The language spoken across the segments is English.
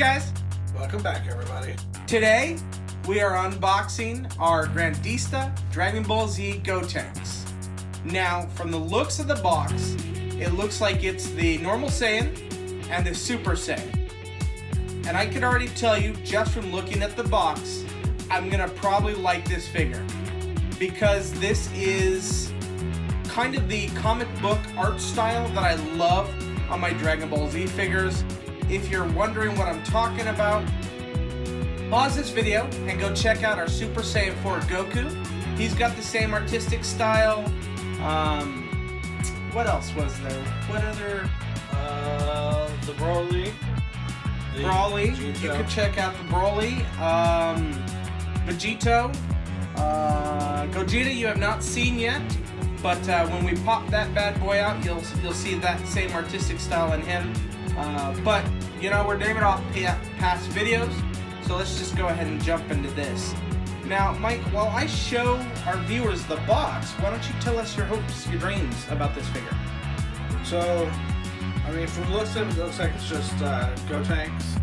guys! Welcome back, everybody. Today, we are unboxing our Grandista Dragon Ball Z Gotenks. Now, from the looks of the box, it looks like it's the normal Saiyan and the Super Saiyan. And I can already tell you, just from looking at the box, I'm gonna probably like this figure. Because this is kind of the comic book art style that I love on my Dragon Ball Z figures. If you're wondering what I'm talking about, pause this video and go check out our Super Saiyan 4 Goku. He's got the same artistic style. What else was there? What other? The Broly. Broly. Vegito. You could check out the Broly. Vegito. Gogeta you have not seen yet, but when we pop that bad boy out, you'll see that same artistic style in him. But you know, we're naming off past videos, so let's just go ahead and jump into this. Now, Mike, while I show our viewers the box, why don't you tell us your hopes, your dreams about this figure? So, I mean, from the looks of it, looks like it's just Gotenks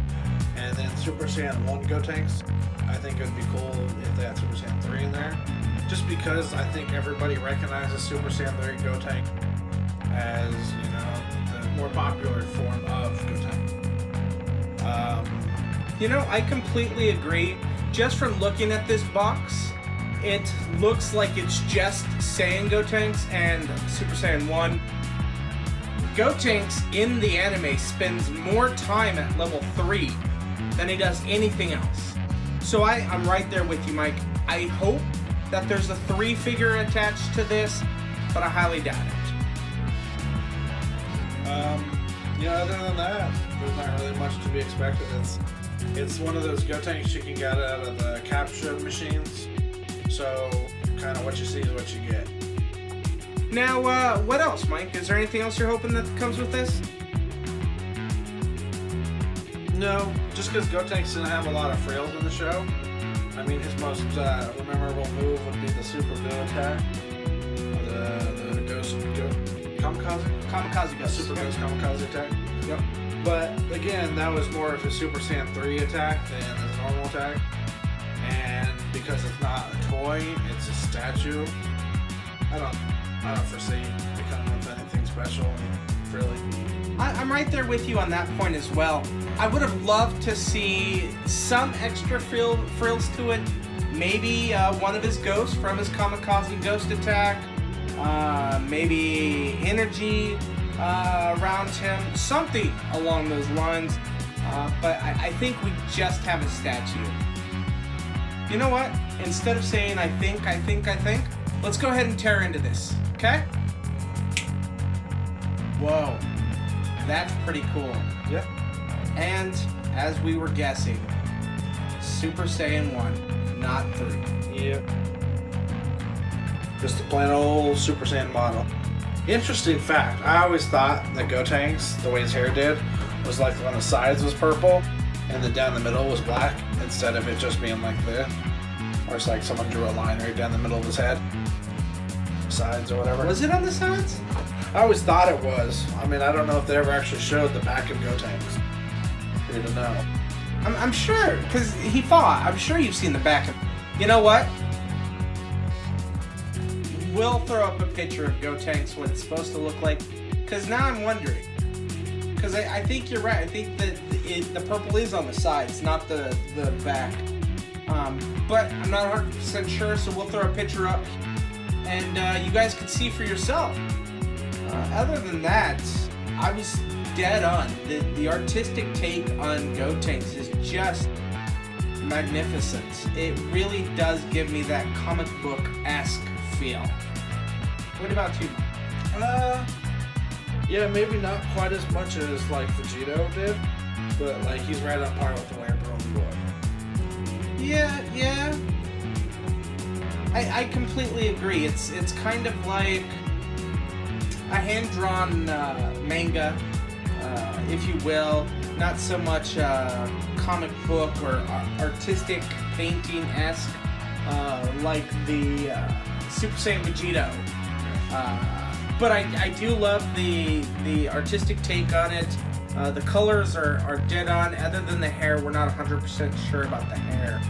and then Super Saiyan 1 Gotenks. I think it would be cool if they had Super Saiyan 3 in there. Just because I think everybody recognizes Super Saiyan 3 Gotenk as, you know, the more popular form of Gotenk. You know, I completely agree. Just from looking at this box, it looks like it's just Saiyan Gotenks and Super Saiyan 1. Gotenks in the anime spends more time at level 3 than he does anything else. So I'm right there with you, Mike. I hope that there's a 3 figure attached to this, but I highly doubt it. Yeah, other than that, there's not really much to be expected. It's one of those Gotenks you can get out of the capture machines. So, kind of what you see is what you get. Now, what else, Mike? Is there anything else you're hoping that comes with this? No, just because Gotenks didn't have a lot of frills in the show. I mean, his most memorable move would be the Super Go attack. The Ghost Kamikaze? Kamikaze Ghost. Super Ghost Kamikaze attack. Yep. But again, that was more of his Super Saiyan 3 attack than his normal attack. And because it's not a toy, it's a statue. I don't foresee it coming with anything special, really. I'm right there with you on that point as well. I would have loved to see some extra frills to it. Maybe one of his ghosts from his Kamikaze Ghost attack. Maybe energy around him. Something along those lines. But I think we just have a statue. You know what? Instead of saying I think, let's go ahead and tear into this. Okay? Whoa. That's pretty cool. Yep. And, as we were guessing, Super Saiyan 1, not 3. Yep. Just a plain old Super Saiyan model. Interesting fact, I always thought that Gotenks, the way his hair did, was like on the sides was purple, and then down the middle was black, instead of it just being like this. Or it's like someone drew a line right down the middle of his head. Sides or whatever. Was it on the sides? I always thought it was. I mean, I don't know if they ever actually showed the back of Gotenks. I don't even know. I'm sure, because he fought. I'm sure you've seen the back of him. You know what? We'll throw up a picture of Gotenks, what it's supposed to look like, because now I'm wondering. Because I think you're right. I think that the purple is on the sides, not the back. But I'm not 100% sure, so we'll throw a picture up, and you guys can see for yourself. Other than that, I was dead on. The artistic take on Gotenks is just magnificent. It really does give me that comic book-esque feel. What about you? Yeah, maybe not quite as much as like Vegito did, but like he's right on par with the way Broly was. Yeah. I completely agree. It's kind of like a hand-drawn manga, if you will. Not so much comic book or artistic painting-esque like the Super Saiyan Vegito. But I do love the artistic take on it. The colors are dead on. Other than the hair, we're not 100% sure about the hair.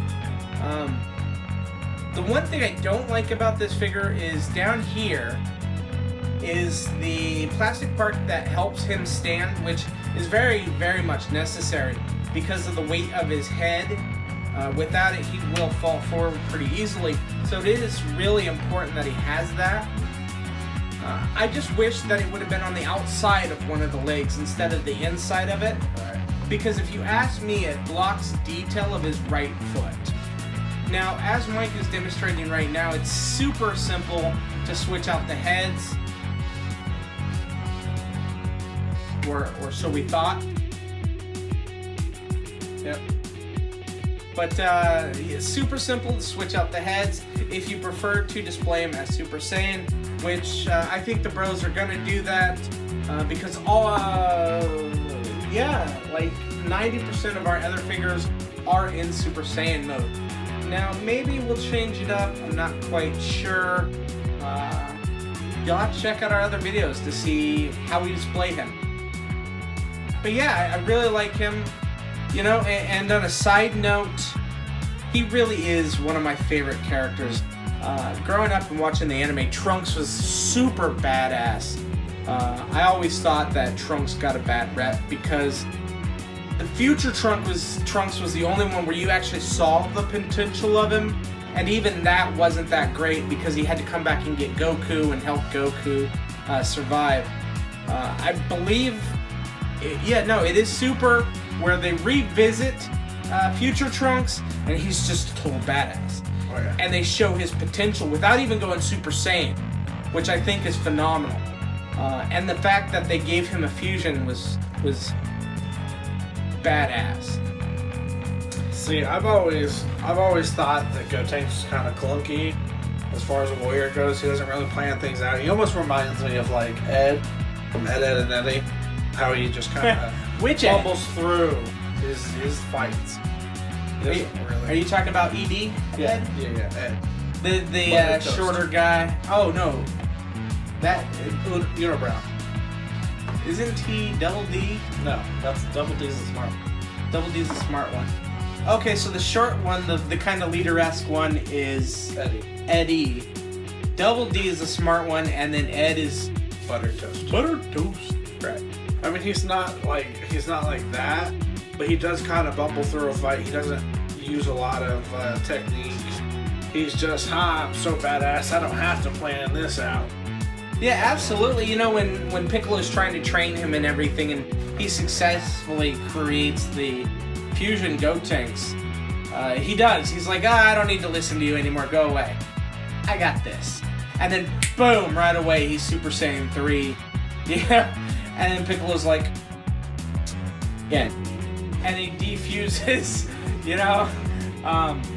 The one thing I don't like about this figure is down here is the plastic part that helps him stand, which is very, very much necessary because of the weight of his head. Without it, he will fall forward pretty easily. So it is really important that he has that. I just wish that it would have been on the outside of one of the legs instead of the inside of it. Right. Because if you ask me, it blocks detail of his right foot. Now, as Mike is demonstrating right now, it's super simple to switch out the heads. Or so we thought. Yep. But it's super simple to switch out the heads if you prefer to display them as Super Saiyan, which I think the bros are gonna do that because like 90% of our other figures are in Super Saiyan mode. Now maybe we'll change it up. I'm not quite sure. You'll have to check out our other videos to see how we display him. But yeah, I really like him. You know, and on a side note, he really is one of my favorite characters. Growing up and watching the anime, Trunks was super badass. I always thought that Trunks got a bad rep because the future Trunks was the only one where you actually saw the potential of him, and even that wasn't that great because he had to come back and get Goku and help Goku survive. I believe, it is Super, where they revisit future Trunks, and he's just a total badass. Oh, yeah. And they show his potential without even going Super Saiyan, which I think is phenomenal. And the fact that they gave him a fusion was badass. See, I've always thought that Gotenks is kind of clunky as far as a warrior goes. He doesn't really plan things out. He almost reminds me of like Ed from Ed, Edd and Eddy, how he just kind of bumbles through his fights. Are you talking about ED? Yeah, Ed? yeah, Ed. The shorter guy. Oh no, that Unibrow. isn't he Double D? No, that's Double D's the smart one. Double D's the smart one. Okay, so the short one, the kind of leader-esque one is Eddie. Double D is the smart one, and then Ed is Buttered toast. Buttered toast. Right. I mean, he's not like that, but he does kind of bumble through a fight. He doesn't use a lot of technique. He's just, I'm so badass, I don't have to plan this out. Yeah, absolutely. You know, when Piccolo's trying to train him and everything, and he successfully creates the fusion Gotenks, he does. He's like, I don't need to listen to you anymore. Go away. I got this. And then, boom, right away, he's Super Saiyan 3. Yeah. And then Piccolo's like, yeah. And he defuses, you know?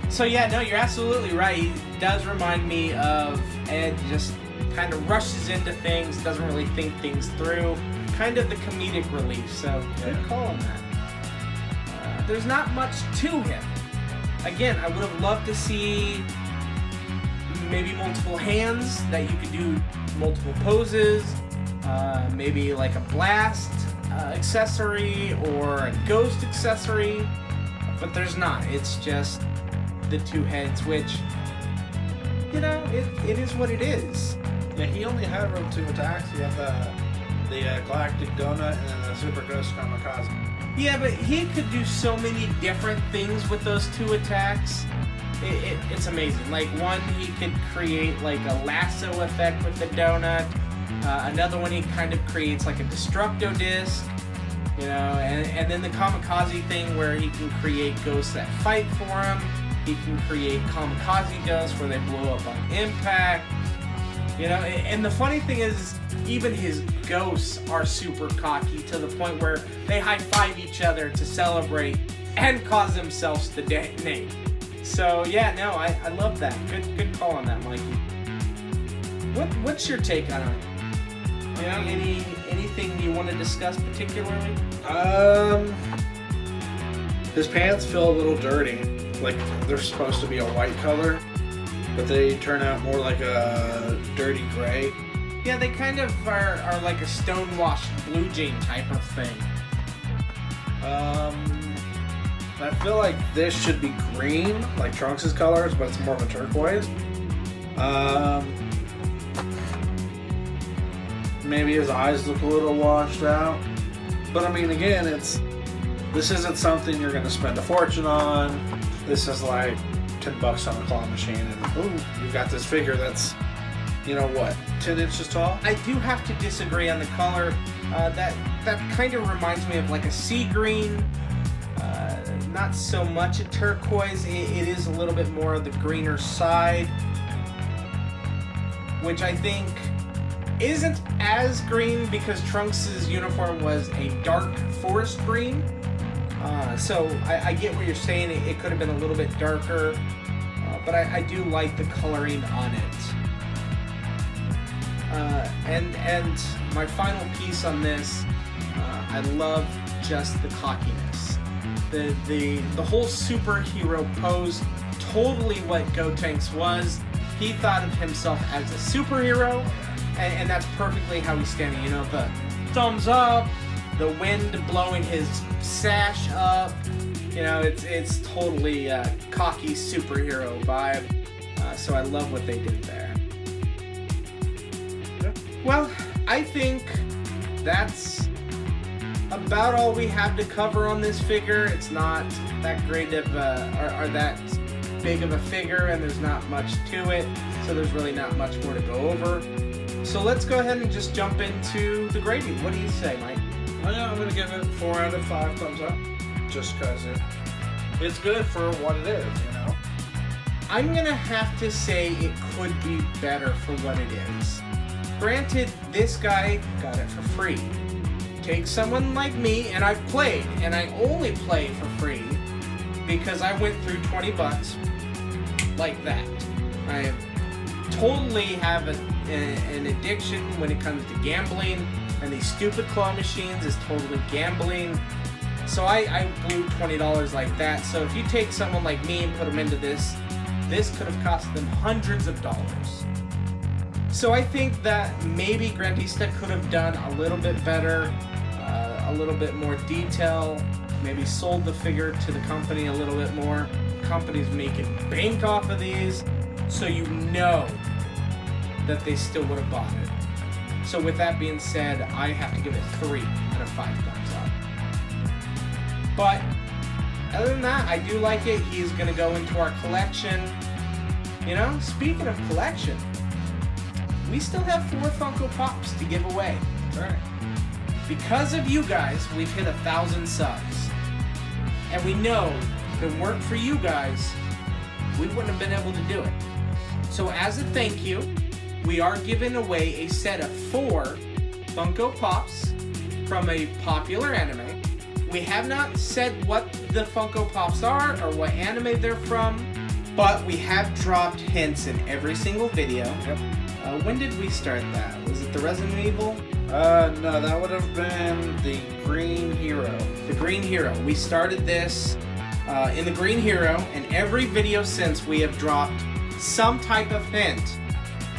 So yeah, no, you're absolutely right. He does remind me of Ed, just kind of rushes into things, doesn't really think things through. Kind of the comedic relief, so good call on that. There's not much to him. Again, I would have loved to see maybe multiple hands, that you could do multiple poses, maybe like a blast accessory or a ghost accessory, but there's not. It's just the two heads, which, you know, it is what it is. Yeah, he only had two attacks. He had the Galactic Donut and then the Super Ghost Kamikaze. Yeah, but he could do so many different things with those two attacks. It's amazing. Like one, he could create like a lasso effect with the donut. Another one, he kind of creates like a Destructo disc, you know, and then the Kamikaze thing where he can create ghosts that fight for him. He can create Kamikaze ghosts where they blow up on impact, you know. And the funny thing is, even his ghosts are super cocky to the point where they high-five each other to celebrate and cause themselves to detonate. So yeah, no, I love that. Good call on that, Mikey. What's your take on it? Yeah. Anything you want to discuss particularly? His pants feel a little dirty. Like they're supposed to be a white color, but they turn out more like a dirty gray. Yeah, they kind of are like a stonewashed blue jean type of thing. I feel like this should be green, like Trunks' colors, but it's more of a turquoise. Maybe his eyes look a little washed out. But I mean, again, this isn't something you're going to spend a fortune on. This is like $10 on a claw machine, and ooh, you've got this figure that's, you know what, 10 inches tall? I do have to disagree on the color. That kind of reminds me of like a sea green. Not so much a turquoise. It is a little bit more of the greener side, which I think isn't as green because Trunks' uniform was a dark forest green. So I get what you're saying. It could have been a little bit darker, but I do like the coloring on it. And my final piece on this, I love just the cockiness. The whole superhero pose, totally what Gotenks was. He thought of himself as a superhero, and that's perfectly how he's standing. You know, the thumbs up, the wind blowing his sash up. You know, it's totally a cocky superhero vibe. So I love what they did there. Well, I think that's about all we have to cover on this figure. It's not that great of or that big of a figure, and there's not much to it, so there's really not much more to go over. So let's go ahead and just jump into the grading. What do you say, Mike? Oh, yeah, I'm going to give it 4 out of 5 thumbs up, just because it's good for what it is, you know? I'm going to have to say it could be better for what it is. Granted, this guy got it for free. Take someone like me, and I've played, and I only play for free because I went through $20 like that. I totally have an addiction when it comes to gambling, and these stupid claw machines is totally gambling. So I blew $20 like that. So if you take someone like me and put them into this could have cost them hundreds of dollars. So I think that maybe Grandista could have done a little bit better, a little bit more detail, maybe sold the figure to the company a little bit more. The company's making bank off of these, so you know that they still would have bought it. So with that being said, I have to give it 3 out of 5 thumbs up. But other than that, I do like it. He's going to go into our collection. You know, speaking of collection, we still have 4 Funko Pops to give away. All right. Because of you guys, we've hit 1,000 subs. And we know if it weren't for you guys, we wouldn't have been able to do it. So as a thank you, we are giving away a set of 4 Funko Pops from a popular anime. We have not said what the Funko Pops are or what anime they're from, but we have dropped hints in every single video. Yep. When did we start that? Was it the Resident Evil? No, that would have been the Green Hero. The Green Hero. We started this in the Green Hero, and every video since we have dropped some type of hint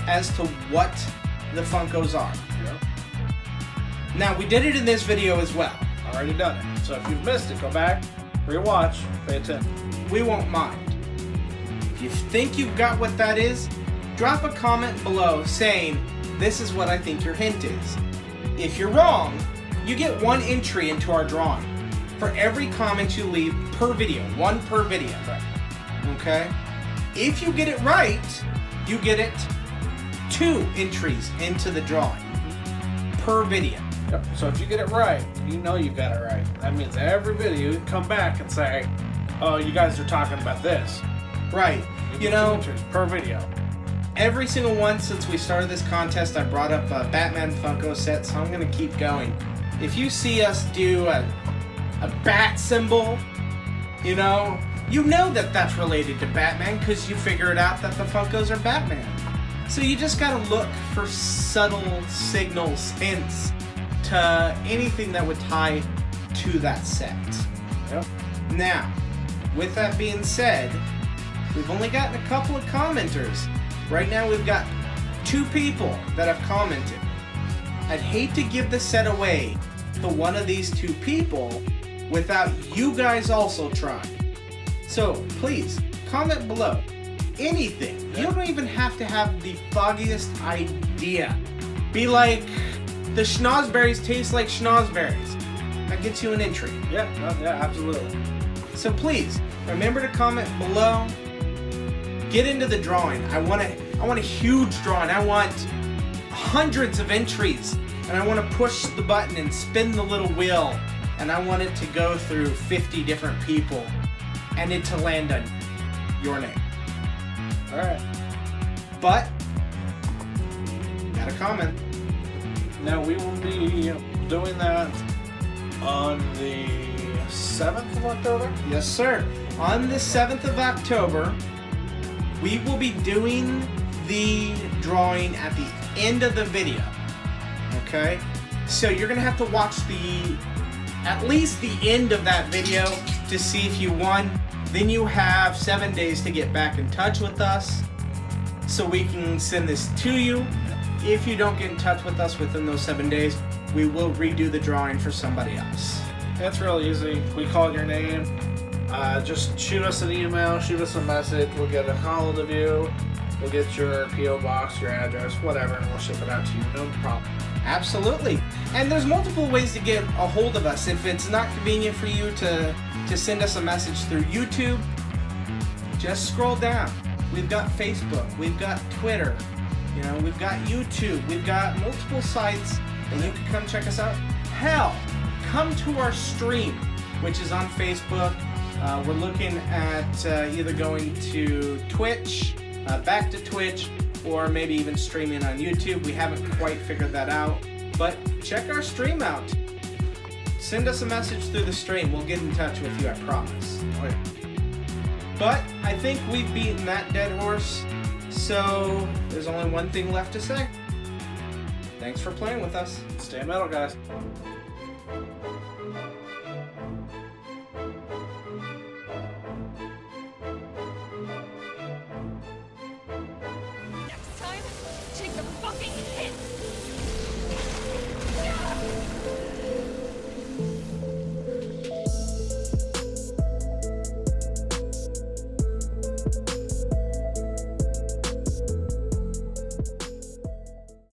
as to what the Funkos are. Yep. Now, we did it in this video as well. Already done it. So if you've missed it, go back, rewatch, pay attention. We won't mind. If you think you've got what that is, drop a comment below saying, this is what I think your hint is. If you're wrong, you get 1 entry into our drawing. For every comment you leave per video, 1 per video. Okay? If you get it right, you get it 2 entries into the drawing per video. Yep. So if you get it right, you know you got it right. That means every video you can come back and say, oh, you guys are talking about this. Right. You know, 2 entries per video. Every single one since we started this contest, I brought up a Batman Funko set, so I'm going to keep going. If you see us do a bat symbol, you know that that's related to Batman because you figured out that the Funkos are Batman. So you just got to look for subtle signals, hints to anything that would tie to that set. Yep. Now, with that being said, we've only gotten a couple of commenters. Right now we've got 2 people that have commented. I'd hate to give the set away to one of these 2 people, without you guys also trying. So please, comment below. Anything. You don't even have to have the foggiest idea. Be like, the schnozberries taste like schnozberries. That gets you an entry. Yeah, absolutely. So please, remember to comment below. Get into the drawing. I want a huge drawing. I want hundreds of entries. And I want to push the button and spin the little wheel. And I want it to go through 50 different people. And it to land on your name. Alright. But, got a comment. Now we will be doing that on the 7th of October? Yes, sir. On the 7th of October, we will be doing the drawing at the end of the video. Okay? So you're going to have to watch at least the end of that video to see if you won. Then you have 7 days to get back in touch with us so we can send this to you. If you don't get in touch with us within those 7 days, we will redo the drawing for somebody else. It's real easy. We call your name. Just shoot us an email, shoot us a message. We'll get a hold of you. We'll get your P.O. box, your address, whatever, and we'll ship it out to you. No problem. Absolutely. And there's multiple ways to get a hold of us. If it's not convenient for you to send us a message through YouTube, just scroll down. We've got Facebook, we've got Twitter, we've got YouTube, we've got multiple sites and you can come check us out. Hell, come to our stream, which is on Facebook. We're looking at either going to Twitch, back to Twitch, or maybe even streaming on YouTube. We haven't quite figured that out, but check our stream out. Send us a message through the stream. We'll get in touch with you, I promise. Okay. But I think we've beaten that dead horse, so there's only one thing left to say. Thanks for playing with us. Stay metal, guys.